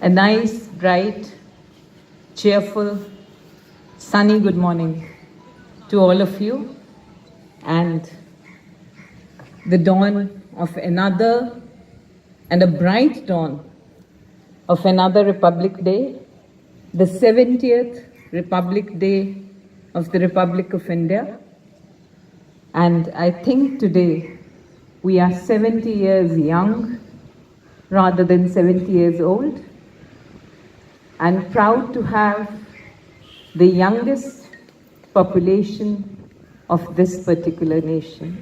A nice, bright, cheerful, sunny good morning to all of you, and the dawn of another and a bright dawn of another Republic Day, the 70th Republic Day of the Republic of India. And I think today we are 70 years young rather than 70 years old, and proud to have the youngest population of this particular nation.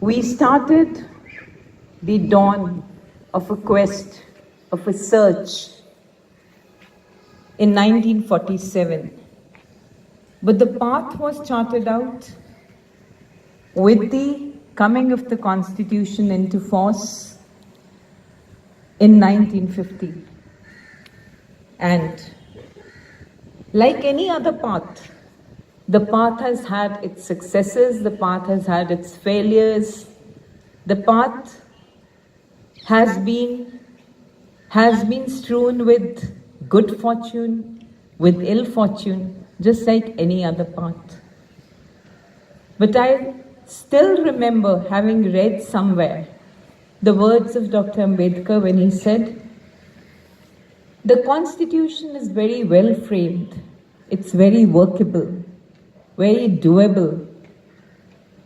We started the dawn of a quest, of a search in 1947. But the path was charted out with the coming of the Constitution into force in 1950. And like any other path, the path has had its successes, the path has had its failures, the path has been strewn with good fortune, with ill fortune, just like any other path. But I still remember having read somewhere the words of Dr. Ambedkar when he said, "The Constitution is very well framed, it's very workable, very doable.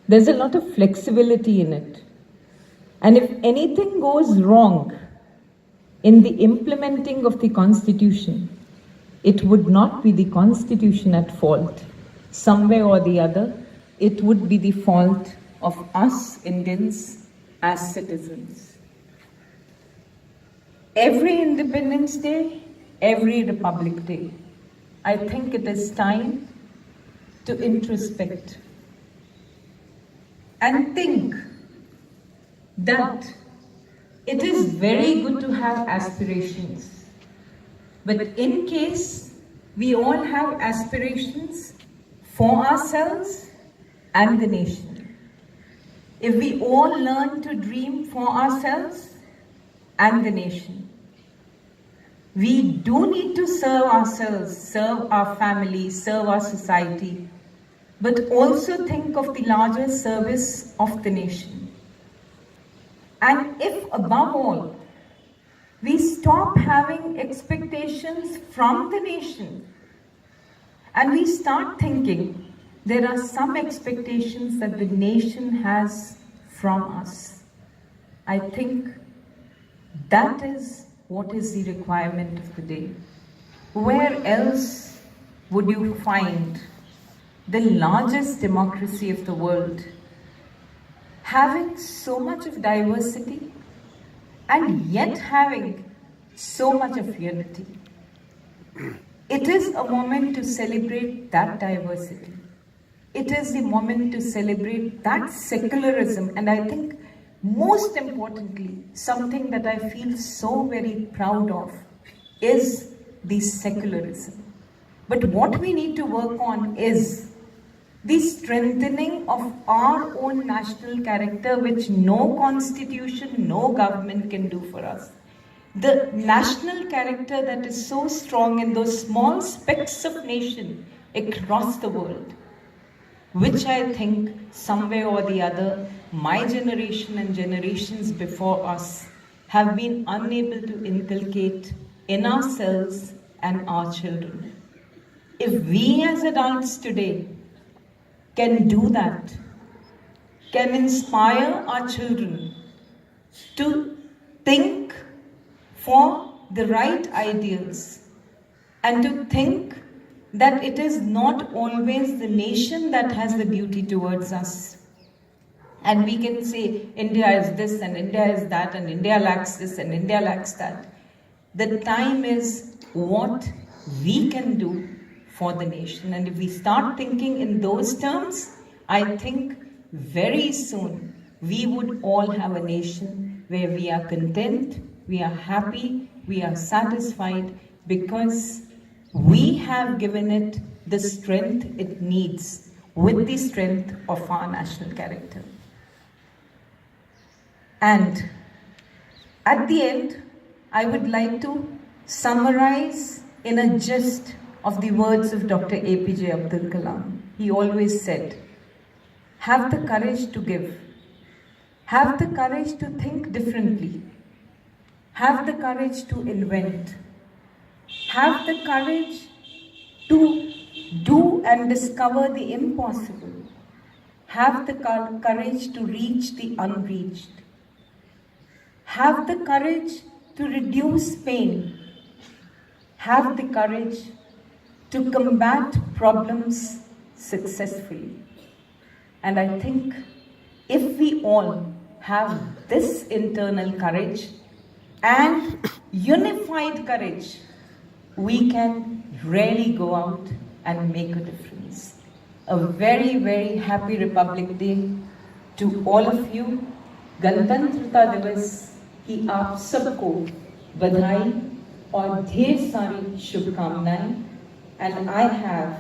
There's a lot of flexibility in it. And if anything goes wrong in the implementing of the Constitution, it would not be the Constitution at fault. Somewhere or the other, it would be the fault of us Indians as citizens." Every Independence Day, every Republic Day, I think it is time to introspect and think that it is very good to have aspirations. But in case we all have aspirations for ourselves and the nation, if we all learn to dream for ourselves and the nation, we do need to serve ourselves, serve our families, serve our society, but also think of the larger service of the nation. And if above all, we stop having expectations from the nation and we start thinking there are some expectations that the nation has from us, I think that is what is the requirement of the day. Where else would you find the largest democracy of the world having so much of diversity and yet having so much of unity? It is a moment to celebrate that diversity. It is the moment to celebrate that secularism, and I think most importantly, something that I feel so very proud of is the secularism. But what we need to work on is the strengthening of our own national character, which no constitution, no government can do for us. The national character that is so strong in those small specks of nation across the world, which I think somewhere or the other, my generation and generations before us have been unable to inculcate in ourselves and our children. If we as adults today can do that, can inspire our children to think for the right ideals and to think that it is not always the nation that has the duty towards us. And we can say India is this and India is that and India lacks this and India lacks that. The time is what we can do for the nation. And if we start thinking in those terms, I think very soon we would all have a nation where we are content, we are happy, we are satisfied, because we have given it the strength it needs with the strength of our national character. And at the end, I would like to summarize in a gist of the words of Dr. APJ Abdul Kalam. He always said, have the courage to give, have the courage to think differently, have the courage to invent, have the courage to do and discover the impossible, have the courage to reach the unreached, have the courage to reduce pain, have the courage to combat problems successfully. And I think if we all have this internal courage and unified courage, we can really go out and make a difference. A very, very happy Republic Day to all of you. गणतंत्रता दिवस की आप सबको बधाई और ढेर सारी शुभकामनाएं. And I have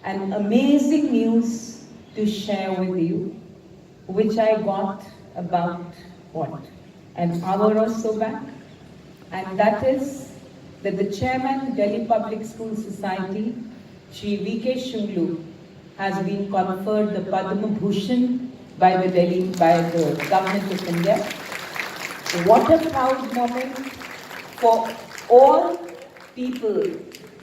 an amazing news to share with you, which I got about an hour or so back, and that is that the chairman, Delhi Public School Society, Shri V.K. Shunglu, has been conferred the Padma Bhushan by the Government of India. What a proud moment for all people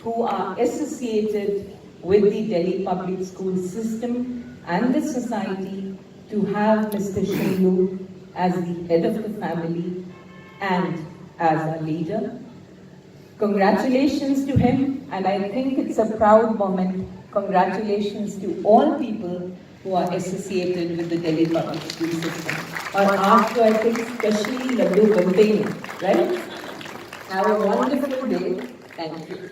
who are associated with the Delhi public school system and the society to have Mr. Shunglu as the head of the family and as a leader. Congratulations to him, and I think it's a proud moment. Congratulations to all people who are associated with the Delhi public school system. Or after, I think, especially Laddu Bante, right? Have a wonderful day. Thank you.